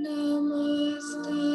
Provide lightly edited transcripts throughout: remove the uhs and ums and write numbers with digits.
Namaste.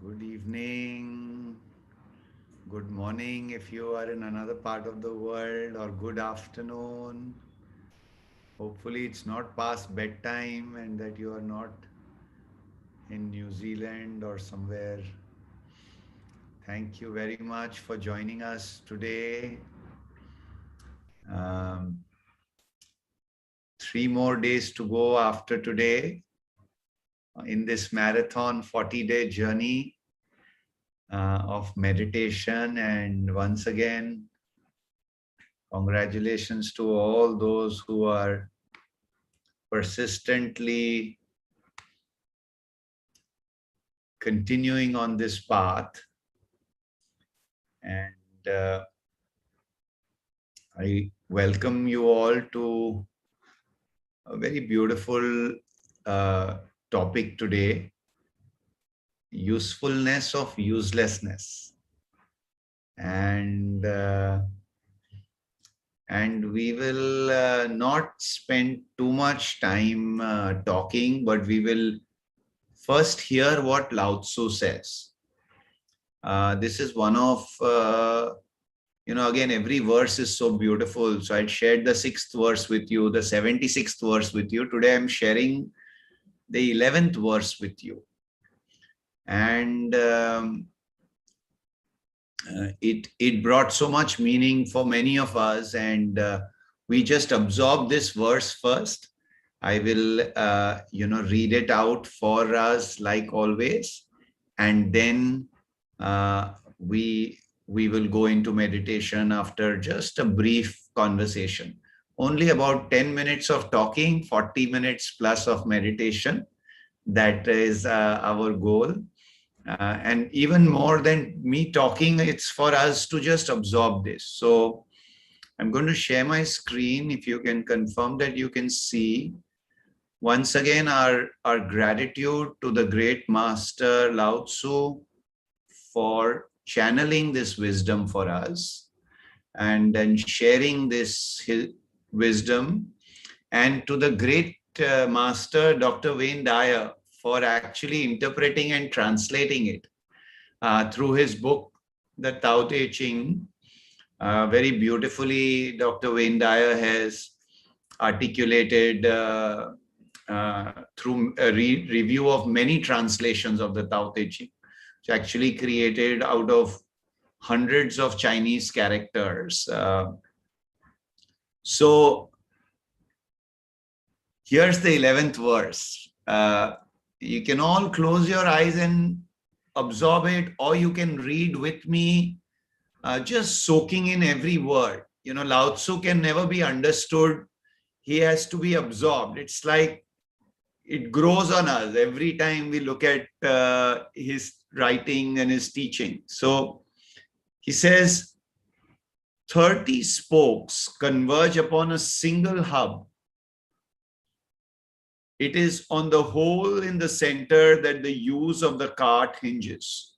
Good evening, good morning if you are in another part of the world, or good afternoon. Hopefully, it's not past bedtime and that you are not in New Zealand or somewhere. Thank you very much for joining us today. Um, 3 more days to go after today in this marathon 40-day journey of meditation. And once again, congratulations to all those who are persistently continuing on this path. And I welcome you all to a very beautiful topic today: usefulness of uselessness. And we will not spend too much time talking, but we will first hear what Lao Tzu says. This is one of, again, every verse is so beautiful. So I'd shared the 6th verse with you, the 76th verse with you. Today I'm sharing the 11th verse with you. And it brought so much meaning for many of us. And we just absorb this verse first. I will, read it out for us like always. And then we will go into meditation after just a brief conversation. Only about 10 minutes of talking, 40 minutes plus of meditation. That is our goal. And even more than me talking, it's for us to just absorb this. So I'm going to share my screen. If you can confirm that you can see. Once again, our gratitude to the great master Lao Tzu for channeling this wisdom for us and then sharing this wisdom, and to the great master Dr. Wayne Dyer for actually interpreting and translating it through his book, the Tao Te Ching. Very beautifully, Dr. Wayne Dyer has articulated through a review of many translations of the Tao Te Ching. It's actually created out of hundreds of Chinese characters. So here's the 11th verse. You can all close your eyes and absorb it, or you can read with me, just soaking in every word. Lao Tzu can never be understood. He has to be absorbed. It's like it grows on us every time we look at his writing and his teaching. So he says, 30 spokes converge upon a single hub. It is on the hole in the center that the use of the cart hinges.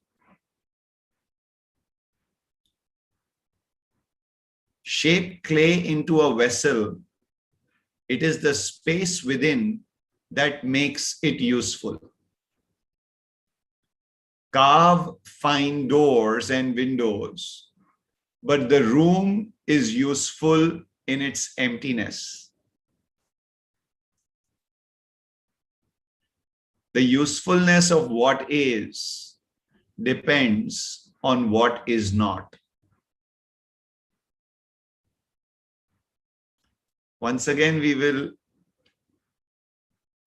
Shape clay into a vessel. It is the space within that makes it useful. Carve fine doors and windows, but the room is useful in its emptiness. The usefulness of what is depends on what is not. Once again, we'll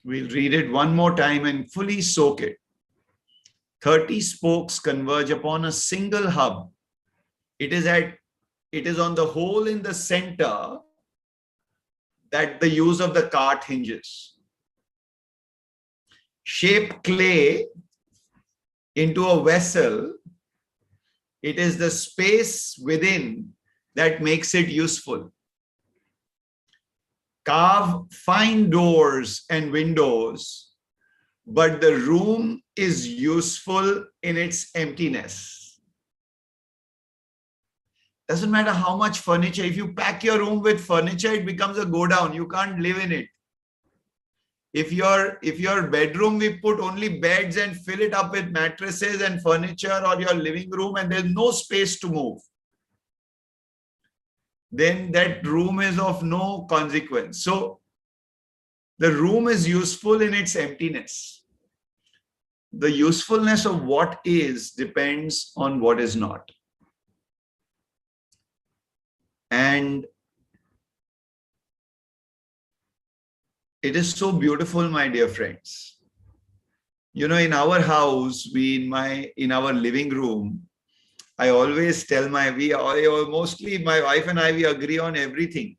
read it one more time and fully soak it. 30 spokes converge upon a single hub. It is on the hole in the center that the use of the cart hinges. Shape clay into a vessel. It is the space within that makes it useful. Carve fine doors and windows, but the room is useful in its emptiness. Doesn't matter how much furniture. If you pack your room with furniture, it becomes a go down. You can't live in it. If your bedroom, we put only beds and fill it up with mattresses and furniture, or your living room, and there's no space to move, then that room is of no consequence. So the room is useful in its emptiness. The usefulness of what is depends on what is not. And it is so beautiful, my dear friends. You know, in our house, in our living room, I always tell mostly my wife and I, we agree on everything.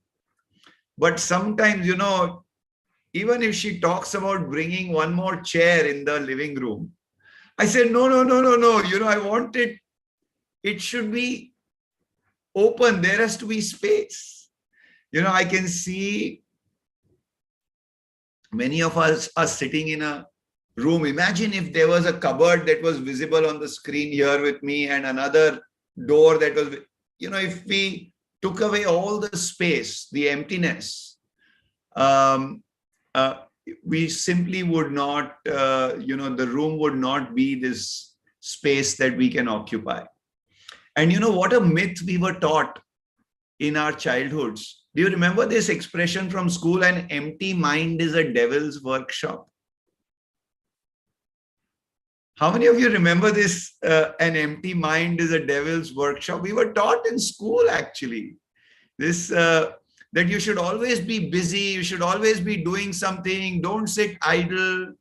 But sometimes, you know, even if she talks about bringing one more chair in the living room, I said, no. You know, I want it should be open. There has to be space. You know, I can see many of us are sitting in a room. Imagine if there was a cupboard that was visible on the screen here with me and another door that was, you know, if we took away all the space, the emptiness, we simply would not, you know, the room would not be this space that we can occupy. And you know what a myth we were taught in our childhoods. Do you remember this expression from school? An empty mind is a devil's workshop. How many of you remember this? An empty mind is a devil's workshop. We were taught in school, actually, this that you should always be busy. You should always be doing something. Don't sit idle.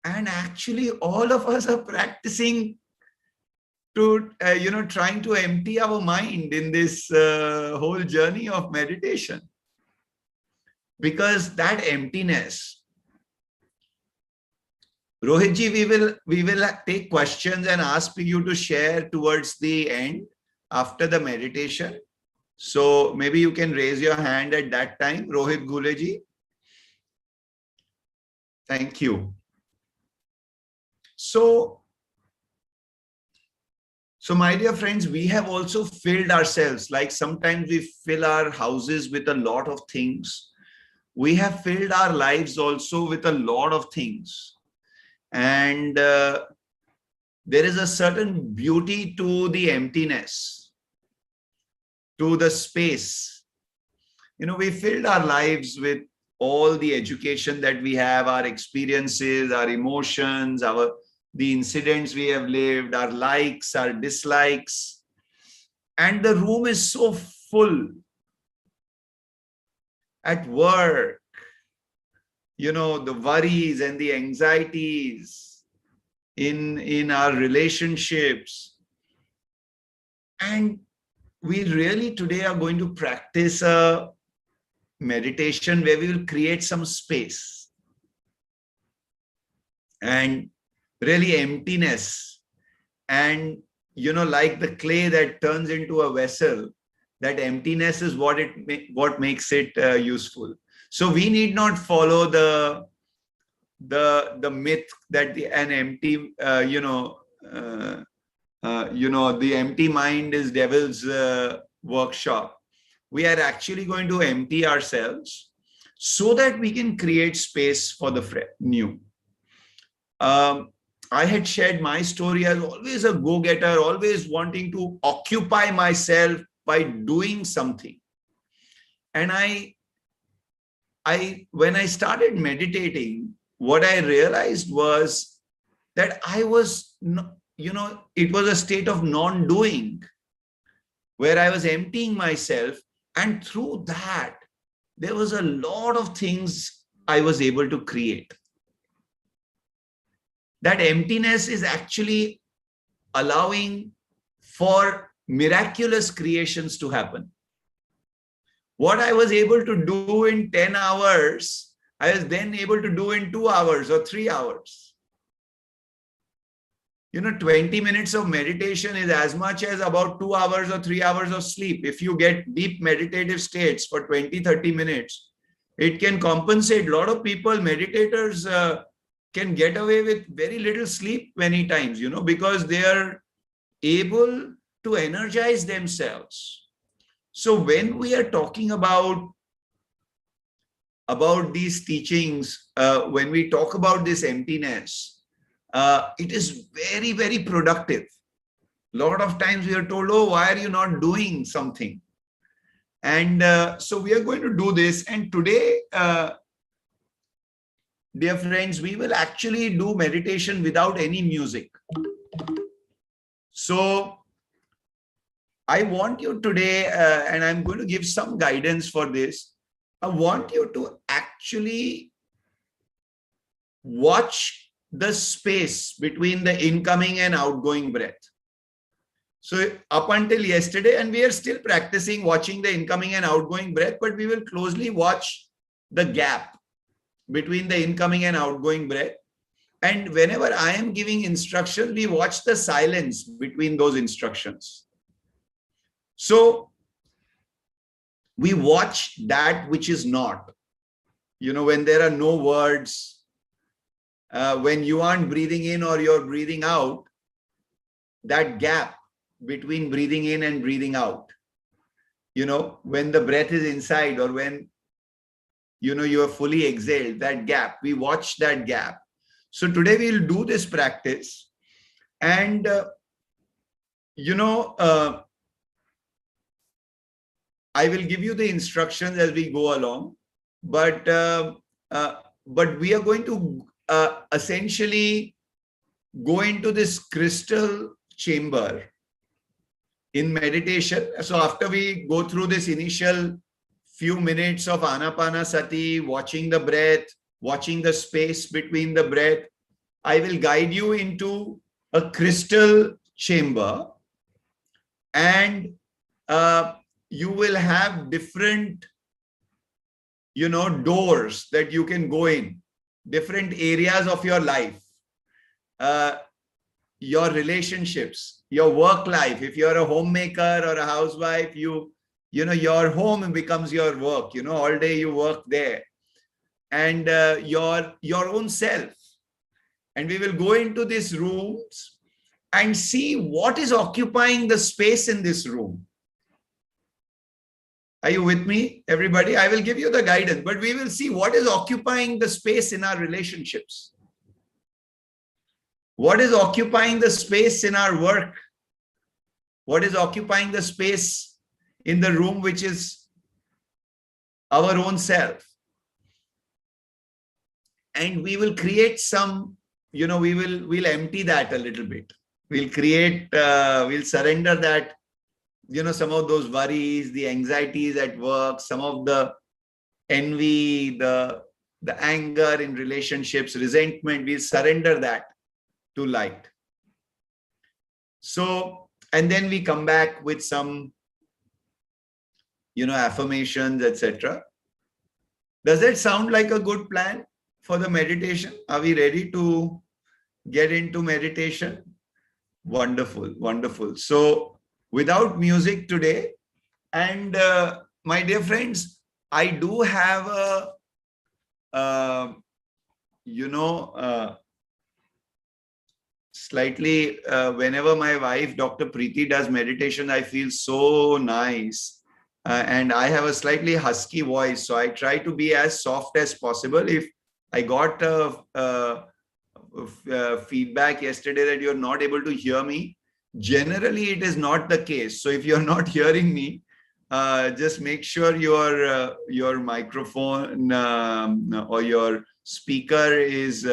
And actually, all of us are practicing to, you know, trying to empty our mind in this whole journey of meditation. Because that emptiness, Rohitji, we will take questions and ask you to share towards the end after the meditation. So maybe you can raise your hand at that time, Rohit Guleji. Thank you. So my dear friends, we have also filled ourselves, like sometimes we fill our houses with a lot of things. We have filled our lives also with a lot of things. And there is a certain beauty to the emptiness, to the space. You know, we filled our lives with all the education that we have, our experiences, our emotions, the incidents we have lived, our likes, our dislikes. And the room is so full. At work, you know, the worries and the anxieties in our relationships. And we really today are going to practice a meditation where we will create some space and really emptiness. And, you know, like the clay that turns into a vessel, that emptiness is what makes it useful. So we need not follow the myth that an empty, the empty mind is devil's workshop. We are actually going to empty ourselves so that we can create space for the new. I had shared my story as always a go-getter, always wanting to occupy myself by doing something. And when I started meditating, what I realized was that I was, it was a state of non-doing where I was emptying myself. And through that, there was a lot of things I was able to create. That emptiness is actually allowing for miraculous creations to happen. What I was able to do in 10 hours, I was then able to do in 2 hours or 3 hours. 20 minutes of meditation is as much as about 2 hours or 3 hours of sleep. If you get deep meditative states for 20, 30 minutes, it can compensate. A lot of people, meditators, can get away with very little sleep many times, because they are able to energize themselves. So when we are talking about these teachings, when we talk about this emptiness, it is very, very productive. A lot of times we are told, oh, why are you not doing something? And so we are going to do this. And today, dear friends, we will actually do meditation without any music. So I want you today, and I'm going to give some guidance for this. I want you to actually watch the space between the incoming and outgoing breath. So up until yesterday, and we are still practicing watching the incoming and outgoing breath, but we will closely watch the gap between the incoming and outgoing breath. And whenever I am giving instruction, we watch the silence between those instructions. So we watch that which is not, when there are no words, when you aren't breathing in or you're breathing out, that gap between breathing in and breathing out, when the breath is inside or when, you are fully exhaled, that gap, we watch that gap. So today we'll do this practice and, I will give you the instructions as we go along, but we are going to essentially go into this crystal chamber in meditation. So after we go through this initial few minutes of Anapanasati, watching the breath, watching the space between the breath, I will guide you into a crystal chamber, and you will have different, doors that you can go in, different areas of your life, your relationships, your work life. If you're a homemaker or a housewife, your home becomes your work, all day you work there, and your own self. And we will go into these rooms and see what is occupying the space in this room. Are you with me, everybody? I will give you the guidance, but we will see what is occupying the space in our relationships. What is occupying the space in our work? What is occupying the space in the room, which is our own self? And we will create some, we'll empty that a little bit. We'll create, we'll surrender that, some of those worries, the anxieties at work, some of the envy, the anger in relationships, resentment, we'll surrender that to light. So, and then we come back with some, affirmations, etc. Does that sound like a good plan for the meditation? Are we ready to get into meditation? Wonderful, wonderful. So, without music today, and my dear friends, I do have a you know, slightly, whenever my wife, Dr.Preeti, does meditation, I feel so nice. And I have a slightly husky voice, so I try to be as soft as possible. If I got feedback yesterday that you're not able to hear me, generally it is not the case. So if you're not hearing me, just make sure your microphone or your speaker is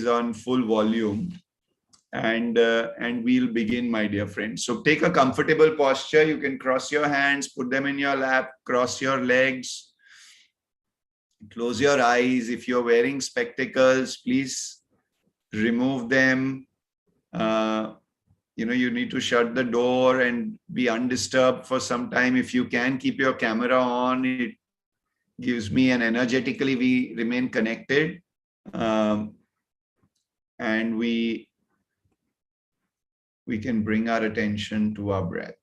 on full volume, and we'll begin, my dear friends. So take a comfortable posture. You can cross your hands, put them in your lap, cross your legs, close your eyes. If you're wearing spectacles, please remove them. You need to shut the door and be undisturbed for some time. If you can keep your camera on, it gives me an energetically we remain connected. And we can bring our attention to our breath.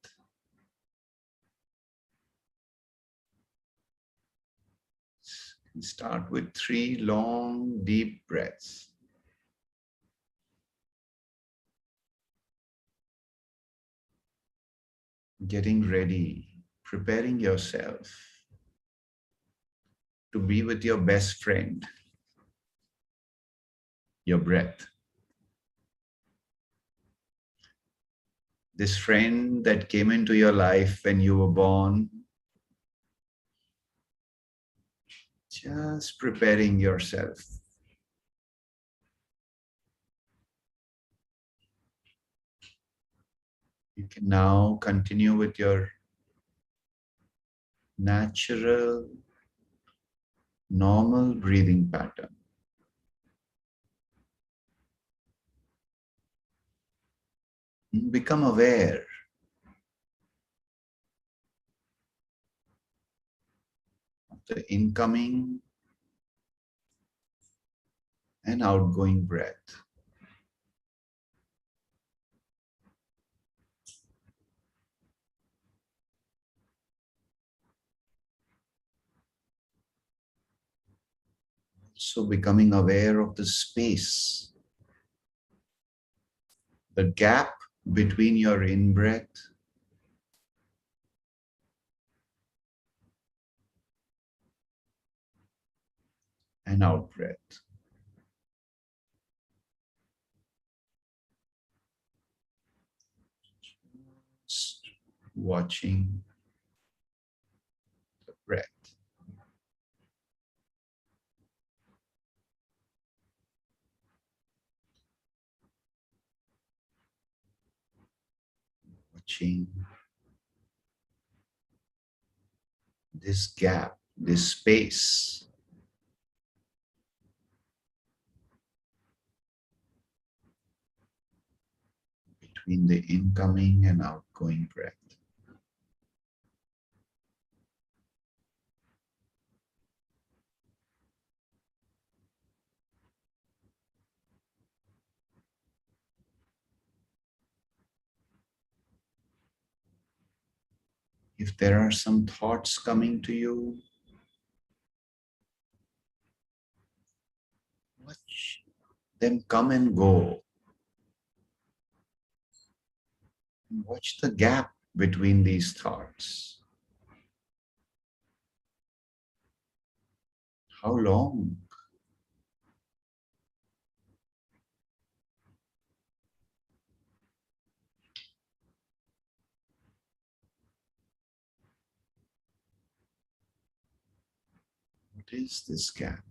Start with 3 long, deep breaths. Getting ready, preparing yourself to be with your best friend, your breath. This friend that came into your life when you were born, just preparing yourself. You can now continue with your natural, normal breathing pattern. Become aware of the incoming and outgoing breath. So becoming aware of the space, the gap between your in-breath and out-breath. Just watching the breath. Watching this gap, this space between the incoming and outgoing breath. If there are some thoughts coming to you, watch them come and go. Watch the gap between these thoughts. How long? What is this gap?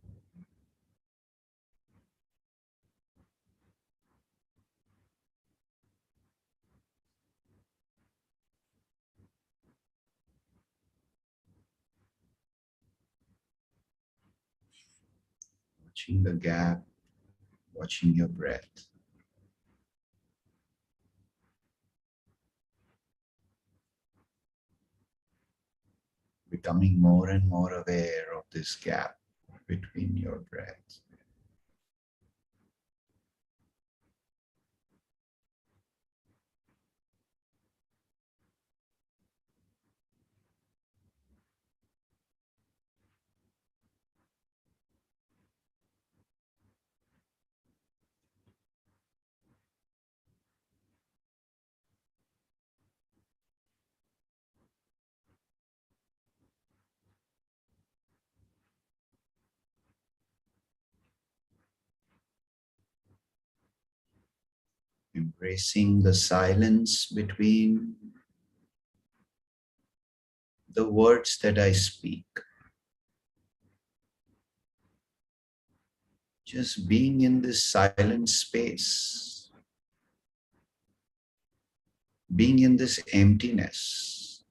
Watching the gap, watching your breath. Becoming more and more aware of this gap between your breath. Embracing the silence between the words that I speak. Just being in this silent space, being in this emptiness.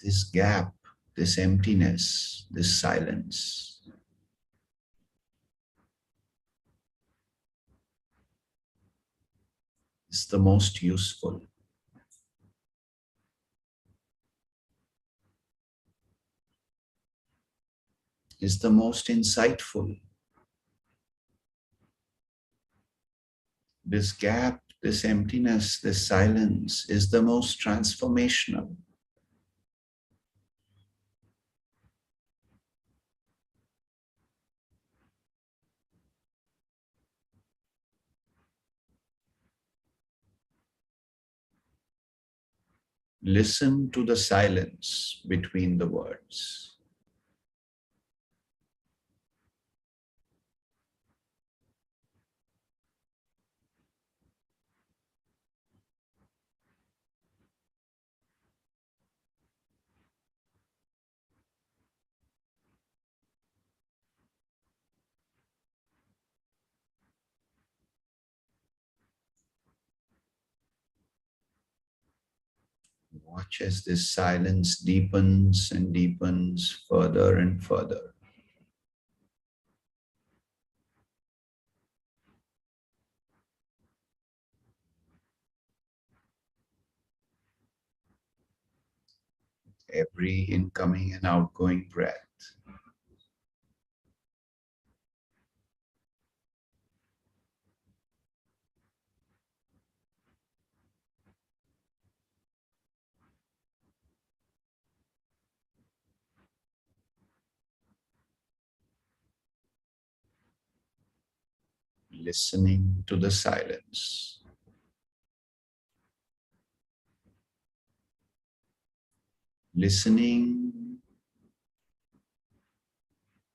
This gap, this emptiness, this silence is the most useful, is the most insightful. This gap, this emptiness, this silence is the most transformational. Listen to the silence between the words. Watch as this silence deepens and deepens further and further. Every incoming and outgoing breath. Listening to the silence. Listening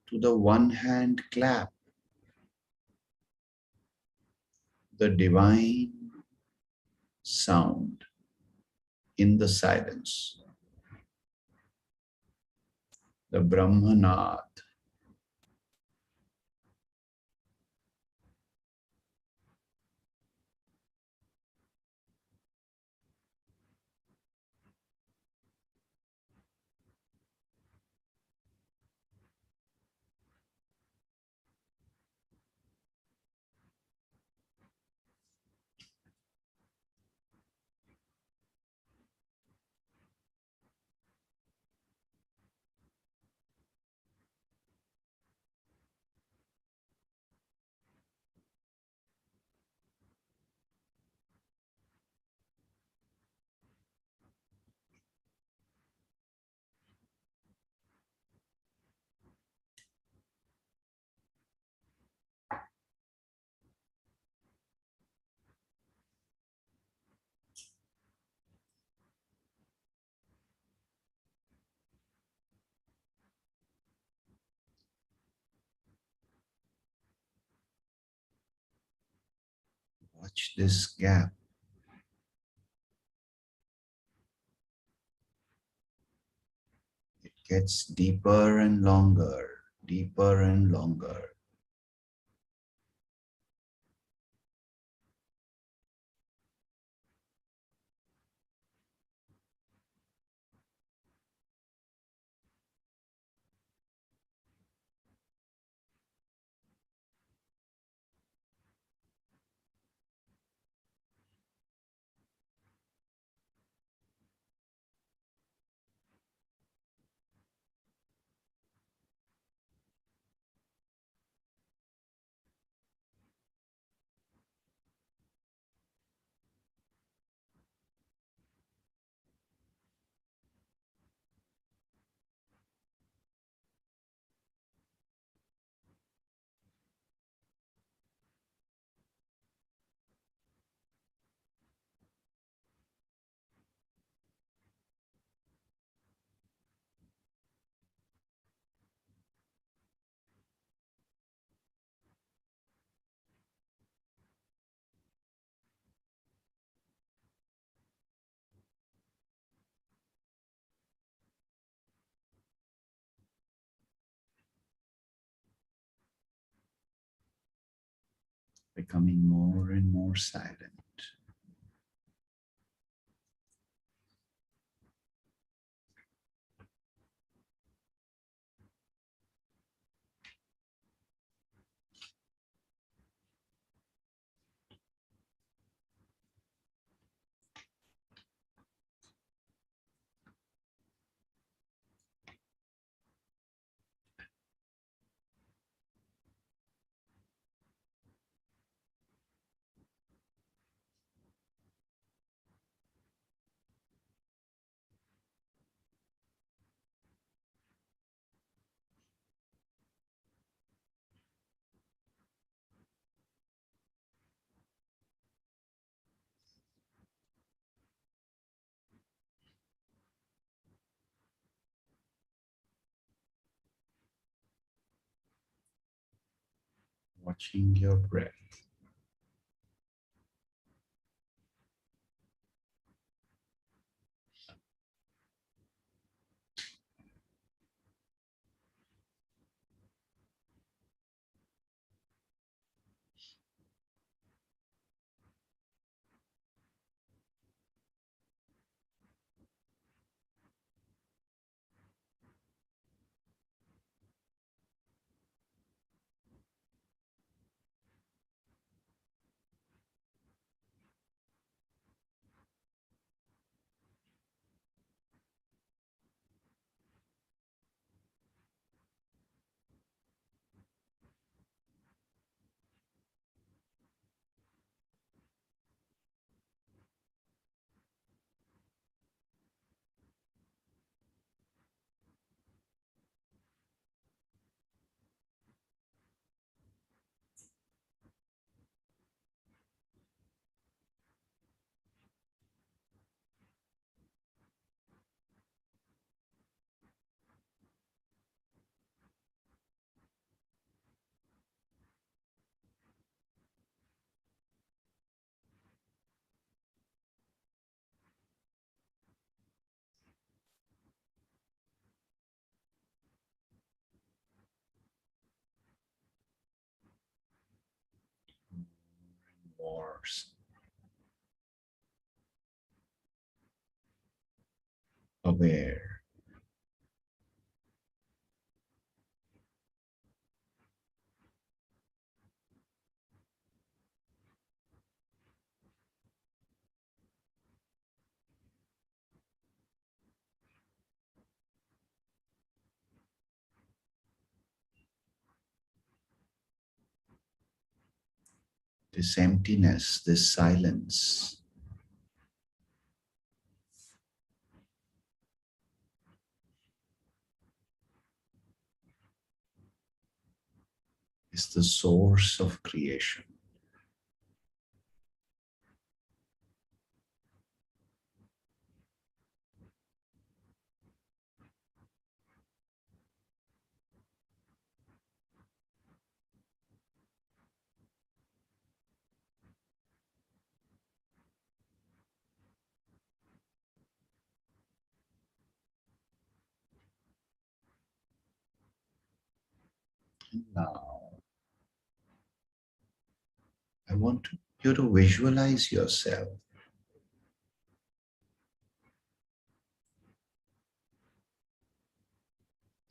to the one hand clap, the divine sound in the silence, the Brahmanad. Watch this gap. It gets deeper and longer, deeper and longer. becoming more and more silent. Watching your breath. Wars. Aware. This emptiness, this silence is the source of creation. Now, I want you to visualize yourself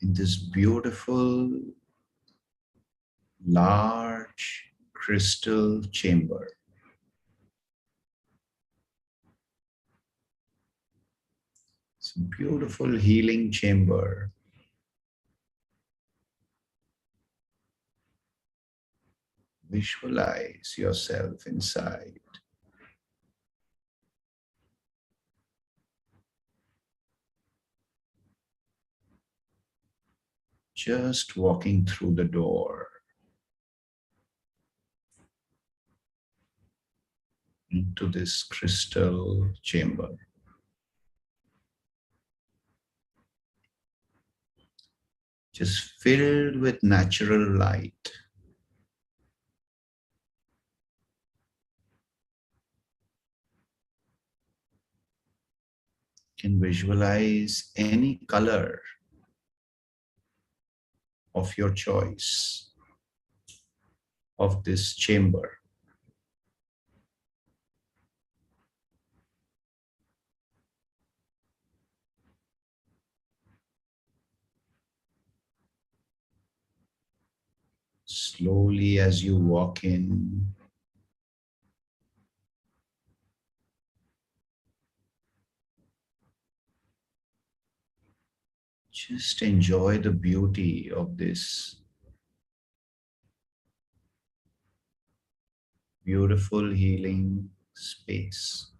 in this beautiful, large crystal chamber. It's a beautiful healing chamber. Visualize yourself inside. Just walking through the door into this crystal chamber. Just filled with natural light. You can visualize any color of your choice of this chamber. slowly as you walk in, just enjoy the beauty of this beautiful healing space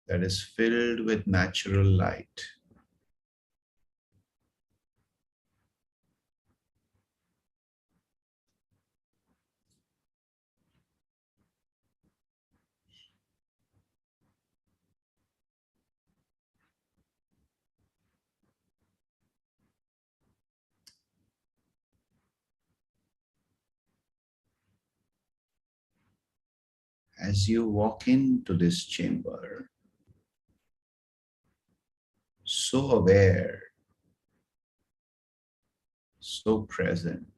that is filled with natural light. As you walk into this chamber, so aware, so present,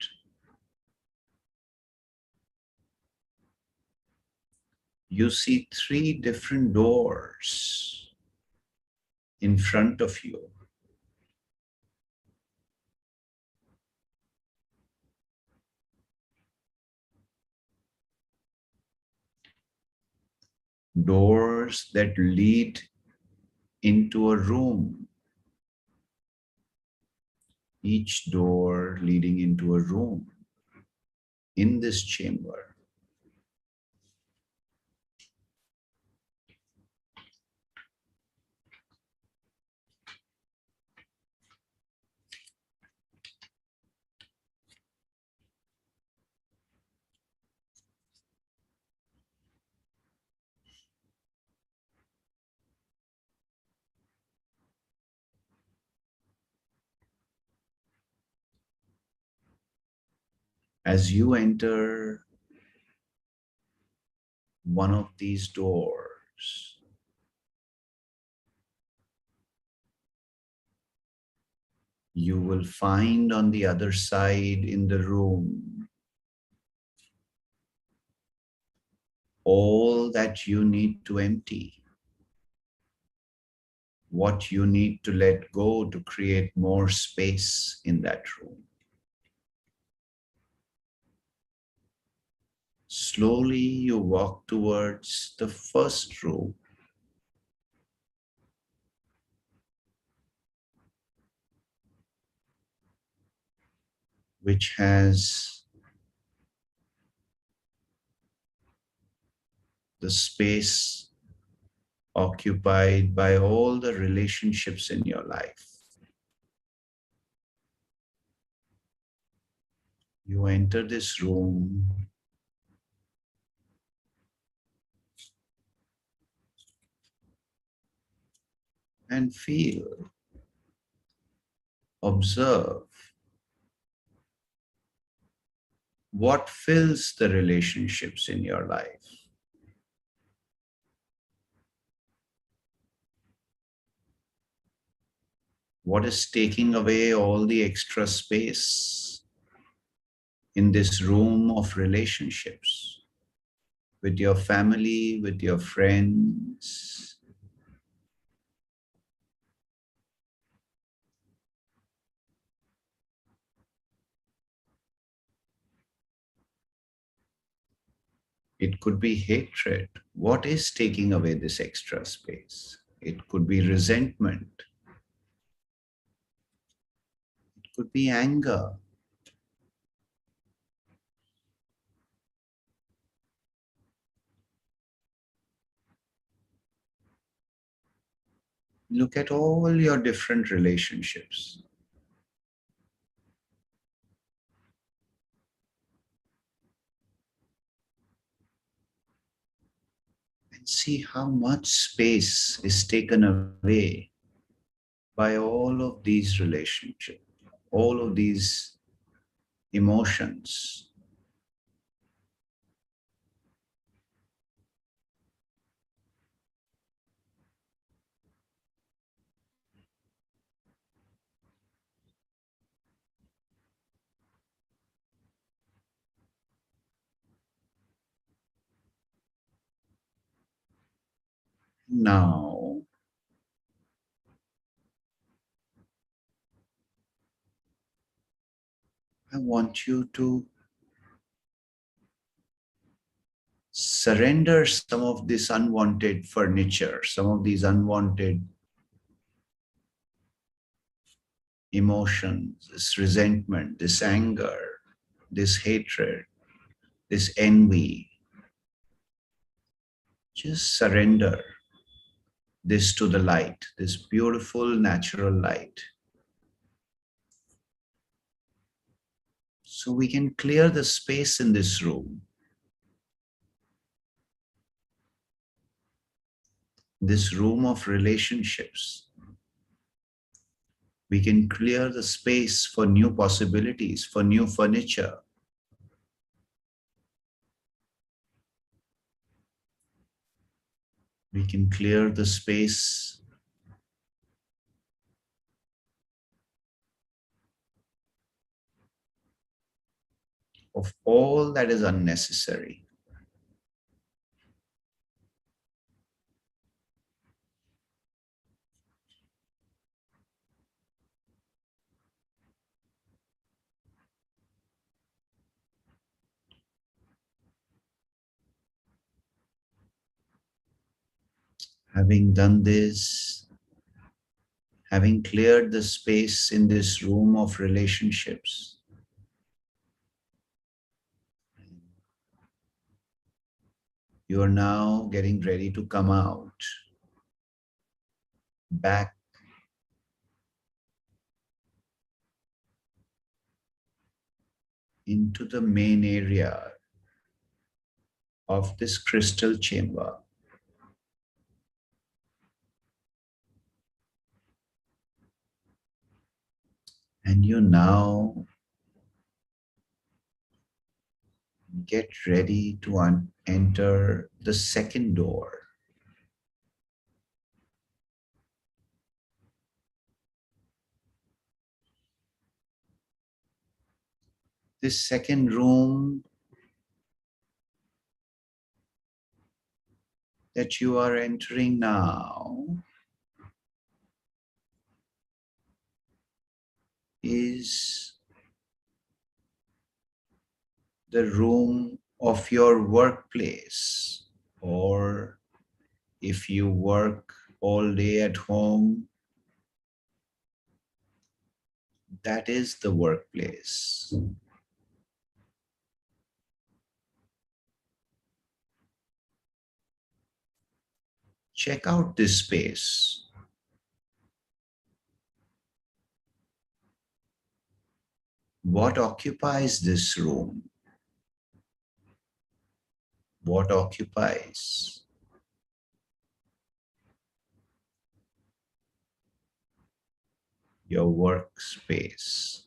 you see three different doors in front of you. Doors that lead into a room, each door leading into a room in this chamber. As you enter one of these doors, you will find on the other side in the room all that you need to empty, what you need to let go to create more space in that room. Slowly you walk towards the first room, which has the space occupied by all the relationships in your life. You enter this room and feel, observe what fills the relationships in your life. What is taking away all the extra space in this room of relationships with your family, with your friends? It could be hatred. What is taking away this extra space? It could be resentment. It could be anger. Look at all your different relationships and see how much space is taken away by all of these relationships, all of these emotions. Now, I want you to surrender some of this unwanted furniture, some of these unwanted emotions, this resentment, this anger, this hatred, this envy. Just surrender this to the light, this beautiful natural light. So we can clear the space in this room, this room of relationships. We can clear the space for new possibilities, for new furniture. We can clear the space of all that is unnecessary. Having done this, having cleared the space in this room of relationships, you are now getting ready to come out back into the main area of this crystal chamber. And you now get ready to enter the second door. This second room that you are entering now is the room of your workplace, or if you work all day at home, that is the workplace. Check out this space. What occupies this room? What occupies your workspace?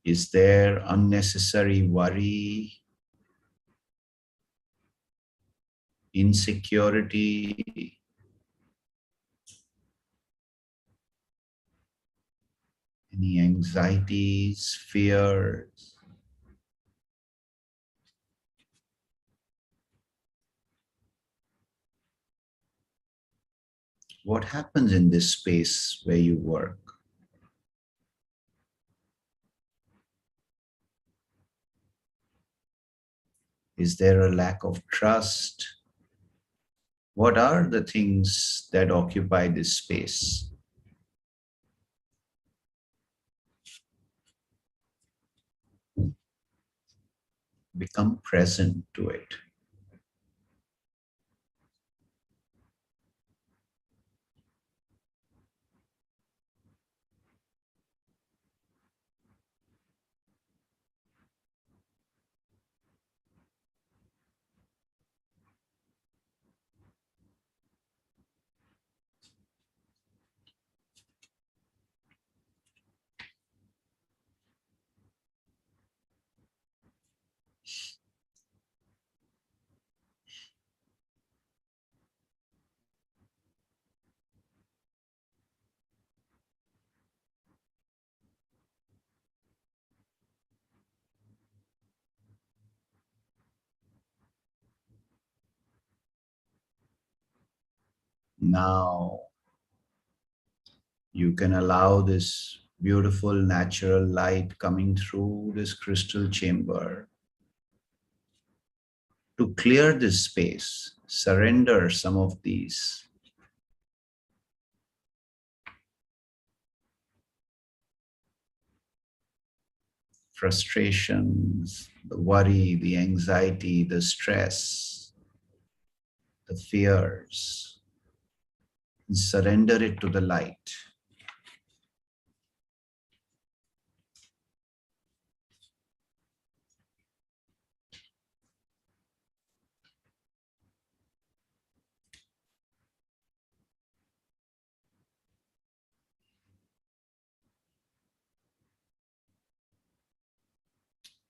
Is there unnecessary worry, insecurity, any anxieties, fears? What happens in this space where you work? Is there a lack of trust? What are the things that occupy this space? Become present to it. Now, You can allow this beautiful natural light coming through this crystal chamber to clear this space, surrender some of these frustrations, the worry, the anxiety, the stress, the fears, and surrender it to the light.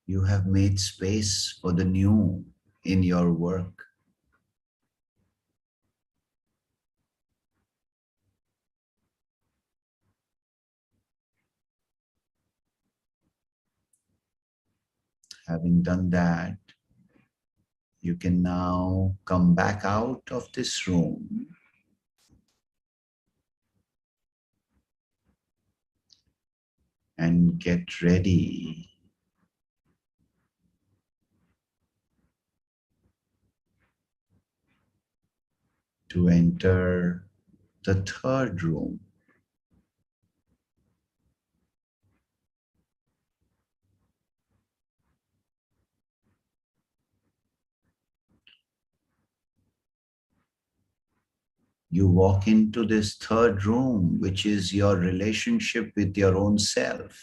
You have made space for the new in your work. Having done that, you can now come back out of this room and get ready to enter the third room. You walk into this third room, which is your relationship with your own self.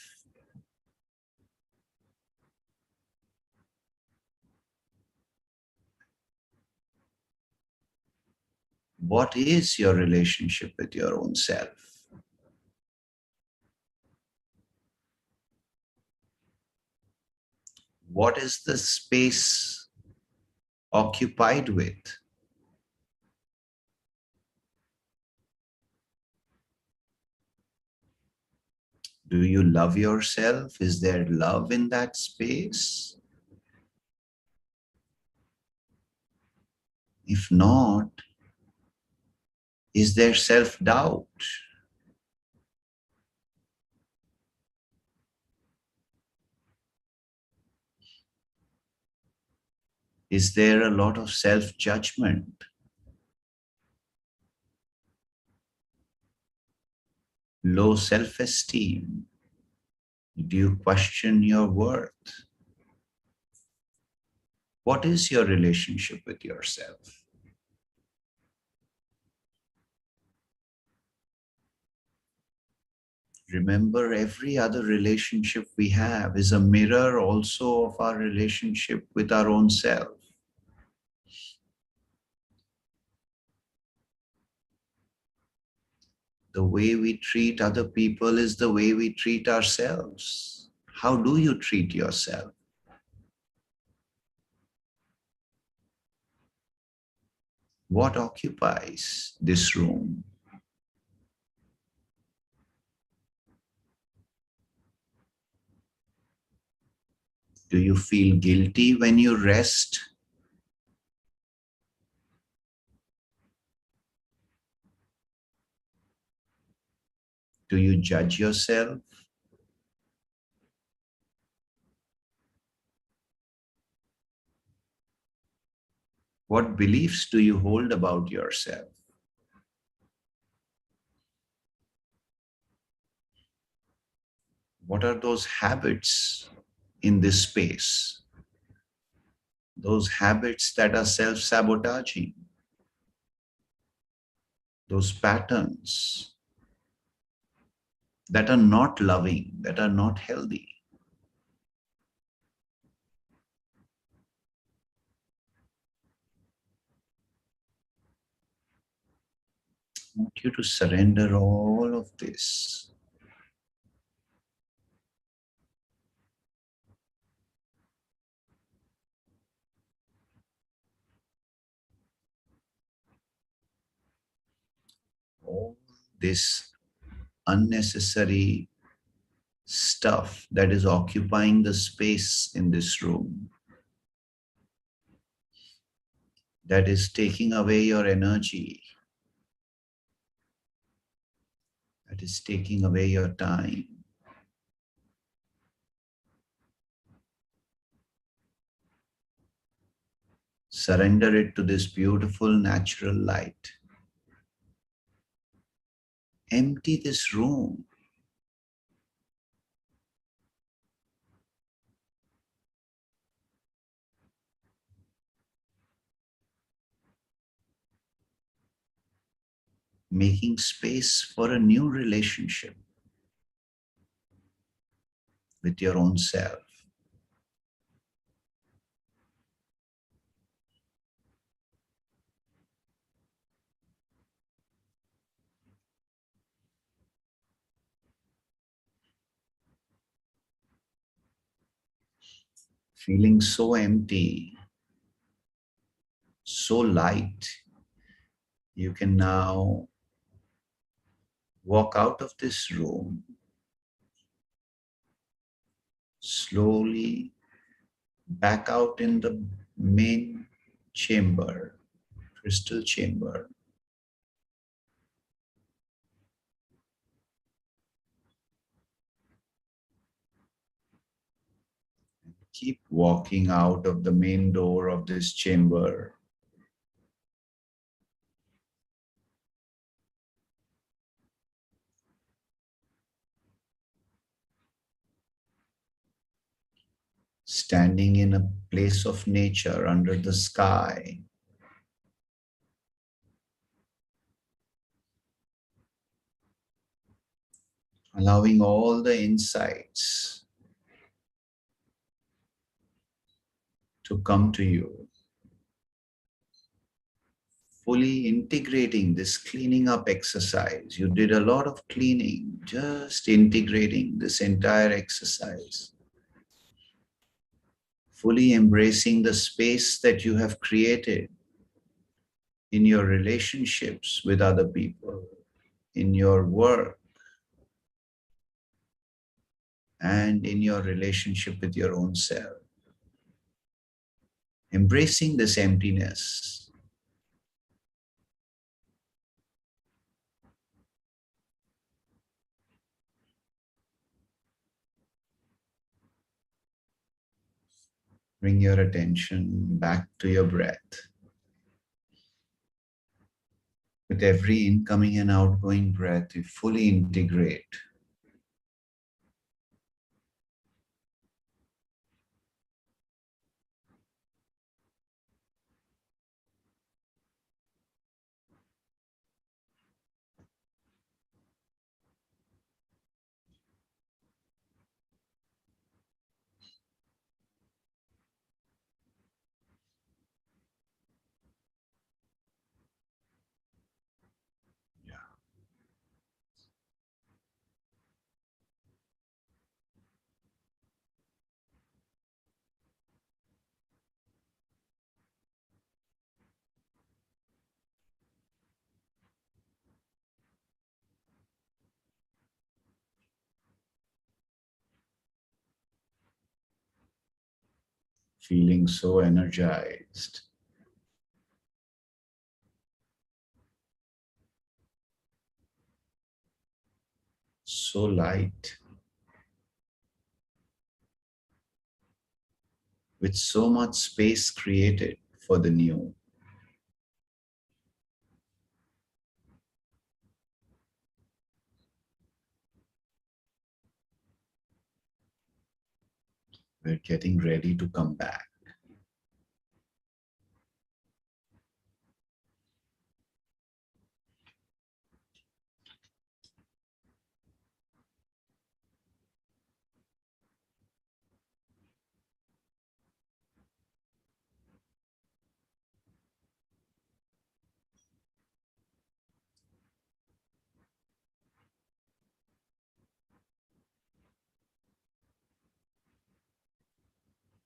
What is your relationship with your own self? What is the space occupied with? Do you love yourself? Is there love in that space? If not, is there self-doubt? Is there a lot of self-judgment? Low self-esteem? Do you question your worth? What is your relationship with yourself? Remember, every other relationship we have is a mirror also of our relationship with our own self. The way we treat other people is the way we treat ourselves. How do you treat yourself? What occupies this room? Do you feel guilty when you rest? Do you judge yourself? What beliefs do you hold about yourself? What are those habits in this space? Those habits that are self-sabotaging, those patterns that are not loving, that are not healthy. I want you to surrender all of this. All this unnecessary stuff that is occupying the space in this room, that is taking away your energy, that that is taking away your time. Surrender it to this beautiful natural light. Empty this room. Making space for a new relationship with your own self. Feeling so empty, so light, you can now walk out of this room slowly back out in the main chamber, crystal chamber. Keep walking out of the main door of this chamber. Standing in a place of nature under the sky. Allowing all the insights to come to you. Fully integrating this cleaning up exercise. You did a lot of cleaning, just integrating this entire exercise. Fully embracing the space that you have created in your relationships with other people, in your work, and in your relationship with your own self. Embracing this emptiness. Bring your attention back to your breath. With every incoming and outgoing breath, you fully integrate. Feeling so energized, so light, with so much space created for the new. We're getting ready to come back.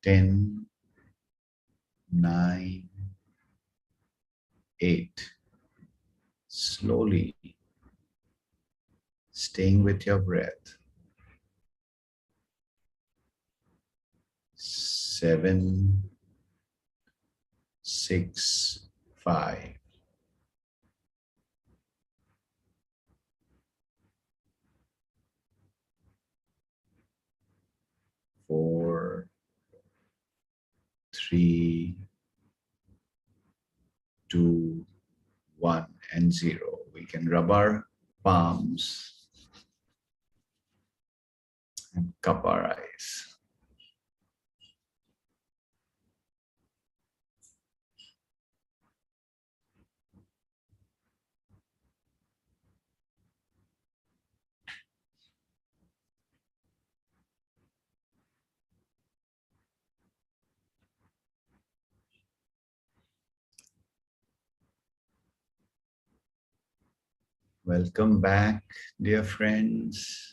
Ten, 9, 8. Slowly, staying with your breath. 7, 6, 5. 3, 2, 1, and 0. We can rub our palms and cup our eyes. Welcome back, dear friends.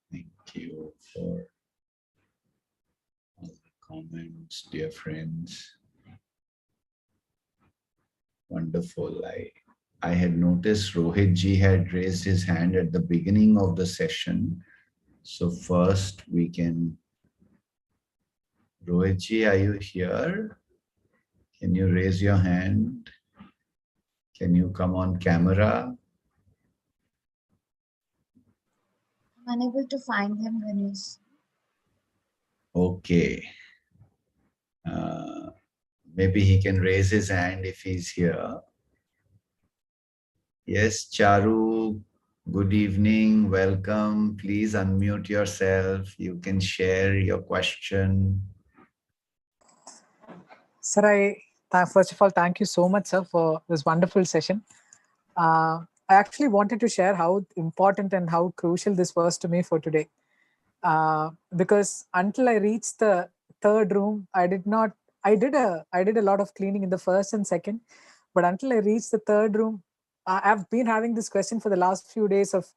Thank you for all the comments, dear friends. Wonderful. I had noticed Rohit ji had raised his hand at the beginning of the session. So first we can, Rohit ji, are you here? Can you raise your hand? Can you come on camera? I'm unable to find him, Ganesh. Okay. Maybe he can raise his hand if he's here. Yes, Charu, good evening, welcome. Please unmute yourself. You can share your question. Sir, first of all, thank you so much, sir, for this wonderful session. I actually wanted to share how important and how crucial this was to me for today. Because until I reached the third room, I did a lot of cleaning in the first and second, but until I reached the third room, I've been having this question for the last few days of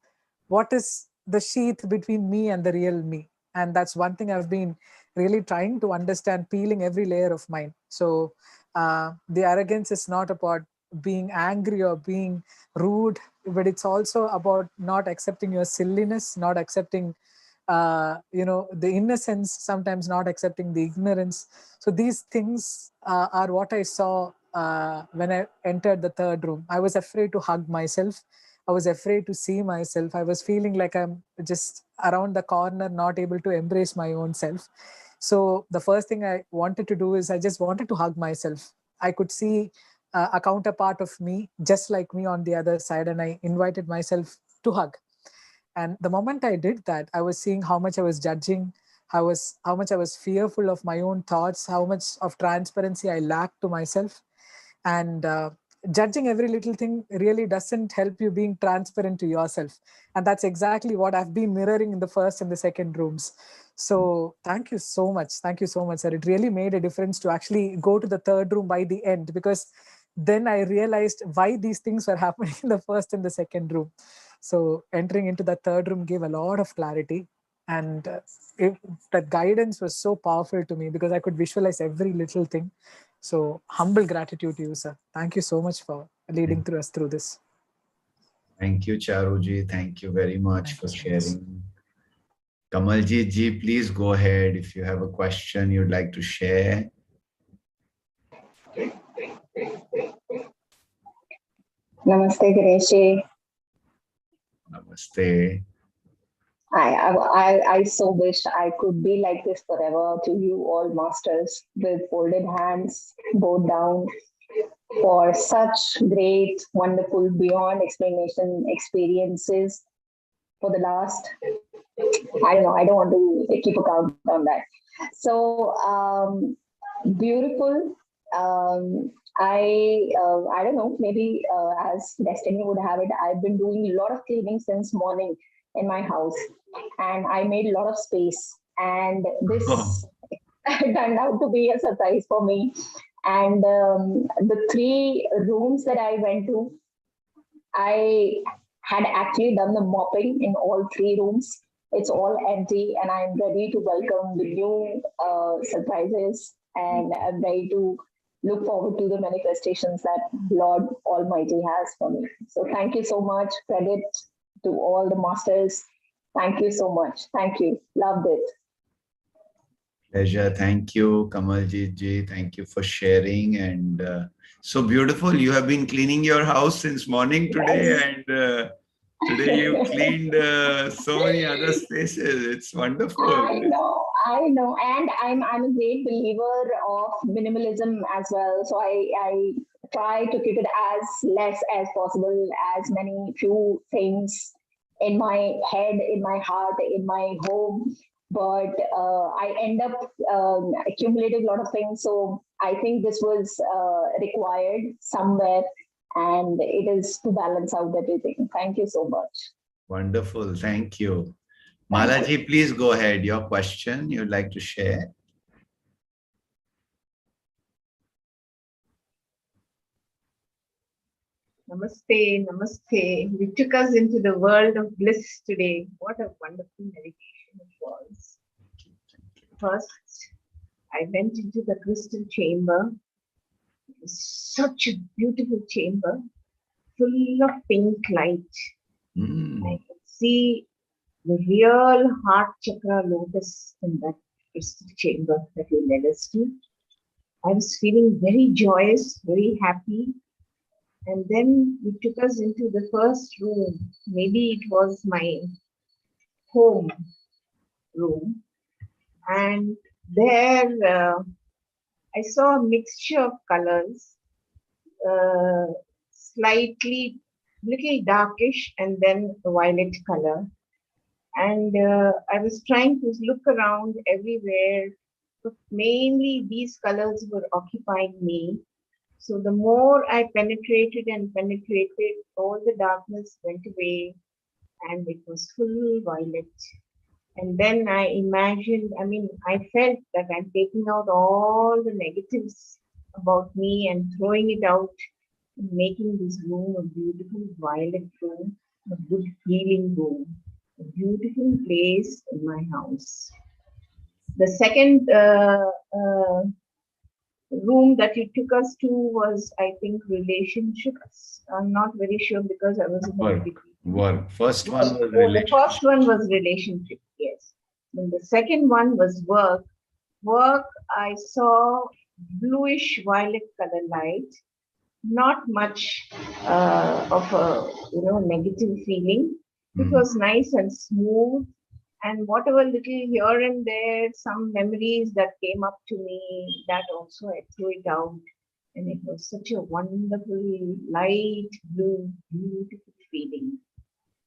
what is the sheath between me and the real me. And that's one thing I've been really trying to understand, peeling every layer of mine. So the arrogance is not about being angry or being rude, but it's also about not accepting your silliness, not accepting the innocence, sometimes not accepting the ignorance. So these things are what I saw when I entered the third room. I was afraid to hug myself. I was afraid to see myself. I was feeling like I'm just around the corner, not able to embrace my own self. So the first thing I wanted to do is I just wanted to hug myself. I could see a counterpart of me, just like me on the other side, and I invited myself to hug. And the moment I did that, I was seeing how much I was judging, how much I was fearful of my own thoughts, how much of transparency I lacked to myself. And judging every little thing really doesn't help you being transparent to yourself. And that's exactly what I've been mirroring in the first and the second rooms. So thank you so much. Thank you so much, sir. It really made a difference to actually go to the third room by the end, because then I realized why these things were happening in the first and the second room. So entering into the third room gave a lot of clarity, and that guidance was so powerful to me because I could visualize every little thing. So humble gratitude to you, sir. Thank you so much for leading us through this. Thank you, Charuji. Thank you very much for sharing. Kamalji ji, please go ahead if you have a question you'd like to share. Namaste, Ganesh. Namaste. I so wished I could be like this forever to you all masters with folded hands, bowed down for such great, wonderful, beyond explanation experiences for the last, I don't know, I don't want to keep a count on that. So beautiful. I don't know, maybe as destiny would have it, I've been doing a lot of cleaning since morning in my house, and I made a lot of space, and this turned out to be a surprise for me. And the 3 rooms that I went to, I had actually done the mopping in all 3 rooms. It's all empty, and I'm ready to welcome the new surprises, and I'm ready to look forward to the manifestations that Lord Almighty has for me. So thank you so much. Credit to all the masters. Thank you so much. Thank you. Loved it. Pleasure. Thank you, Kamalji ji. Thank you for sharing. And so beautiful. You have been cleaning your house since morning today, Yes. and today you cleaned so many other spaces. It's wonderful. I know, and I'm a great believer of minimalism as well. So I try to keep it as less as possible, as many few things in my head, in my heart, in my home. But I end up accumulating a lot of things. So I think this was required somewhere, and it is to balance out everything. Thank you so much. Wonderful. Thank you. Malaji, please go ahead. Your question you'd like to share. Namaste, namaste. You took us into the world of bliss today. What a wonderful meditation it was. First, I went into the crystal chamber. It was such a beautiful chamber, full of pink light. I could see the real heart chakra lotus in that crystal chamber that you led us to. I was feeling very joyous, very happy. And then you took us into the first room. Maybe it was my home room. And there I saw a mixture of colors, slightly little darkish and then a violet color. And I was trying to look around everywhere, but mainly these colors were occupying me. So the more I penetrated and penetrated, all the darkness went away and it was full violet. And then I imagined, I felt that I'm taking out all the negatives about me and throwing it out and making this room a beautiful violet room, a good healing room, a beautiful place in my house. The second room that you took us to was, I think, relationships. I'm not very sure because I was in work. First one was relationship. The first one was relationship, yes. And the second one was work. Work, I saw bluish violet color light, not much of a negative feeling. It was nice and smooth. And whatever little here and there, some memories that came up to me, that also I threw it out. And it was such a wonderful, light blue, beautiful feeling.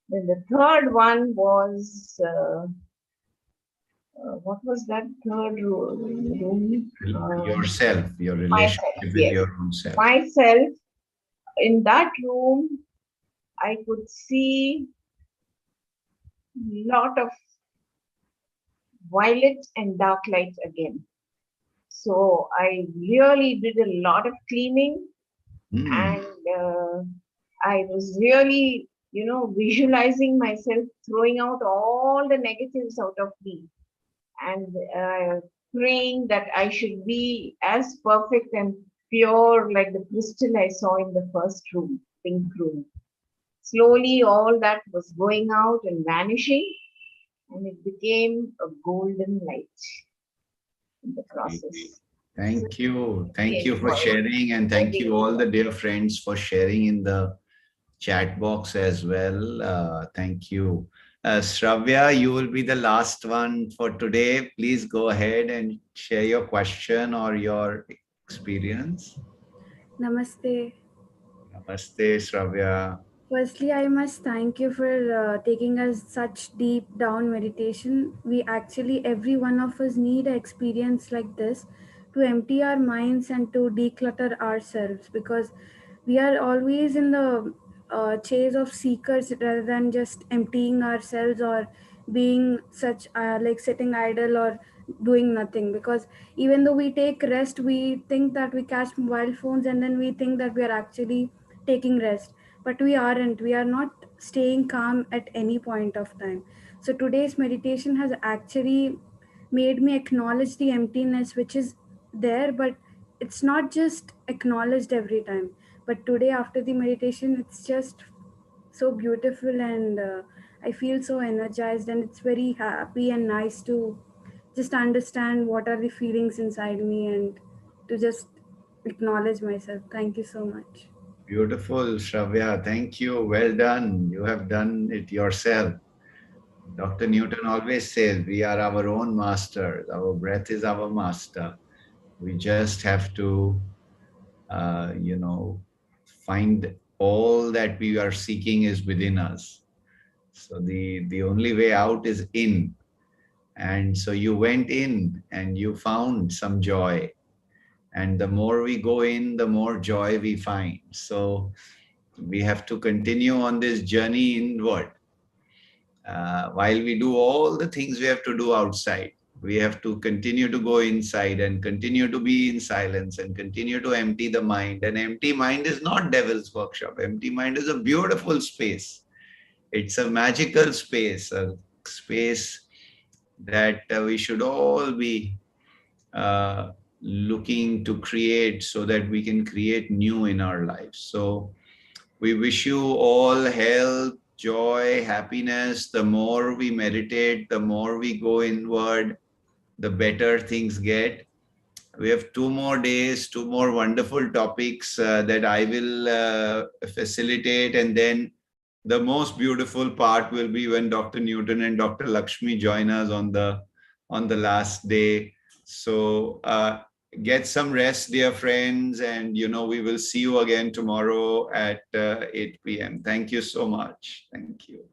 Then the third one was, what was that third room? Yourself, your relationship with your own self. Myself. In that room, I could see a lot of violet and dark light again. So I really did a lot of cleaning, and I was really, visualizing myself throwing out all the negatives out of me and praying that I should be as perfect and pure like the crystal I saw in the first room, pink room. Slowly all that was going out and vanishing, and it became a golden light in the process. Thank you. Thank you for sharing, and thank you all the dear friends for sharing in the chat box as well. Thank you. Shravya, you will be the last one for today. Please go ahead and share your question or your experience. Namaste. Namaste, Shravya. Firstly, I must thank you for taking us such deep down meditation. We actually, every one of us need an experience like this to empty our minds and to declutter ourselves, because we are always in the chase of seekers rather than just emptying ourselves or being such like sitting idle or doing nothing. Because even though we take rest, we think that we catch mobile phones and then we think that we are actually taking rest. but we aren't. We are not staying calm at any point of time. So today's meditation has actually made me acknowledge the emptiness which is there, but it's not just acknowledged every time. But today, after the meditation, it's just so beautiful, and I feel so energized, and it's very happy and nice to just understand what are the feelings inside me and to just acknowledge myself. Thank you so much. Beautiful, Shravya. Thank you. Well done. You have done it yourself. Dr. Newton always says we are our own masters. Our breath is our master. We just have to, find all that we are seeking is within us. So the only way out is in. And so you went in and you found some joy. And the more we go in, the more joy we find. So we have to continue on this journey inward. While we do all the things we have to do outside, we have to continue to go inside and continue to be in silence and continue to empty the mind. An empty mind is not devil's workshop. Empty mind is a beautiful space. It's a magical space, a space that we should all be uh, looking to create so that we can create new in our lives. So we wish you all health, joy, happiness. The more we meditate, the more we go inward, the better things get. We have 2 more days, 2 more wonderful topics that I will facilitate, and then the most beautiful part will be when Dr. Newton and Dr. Lakshmi join us on the last day. So get some rest, dear friends, and we will see you again tomorrow at 8 p.m. Thank you so much. Thank you.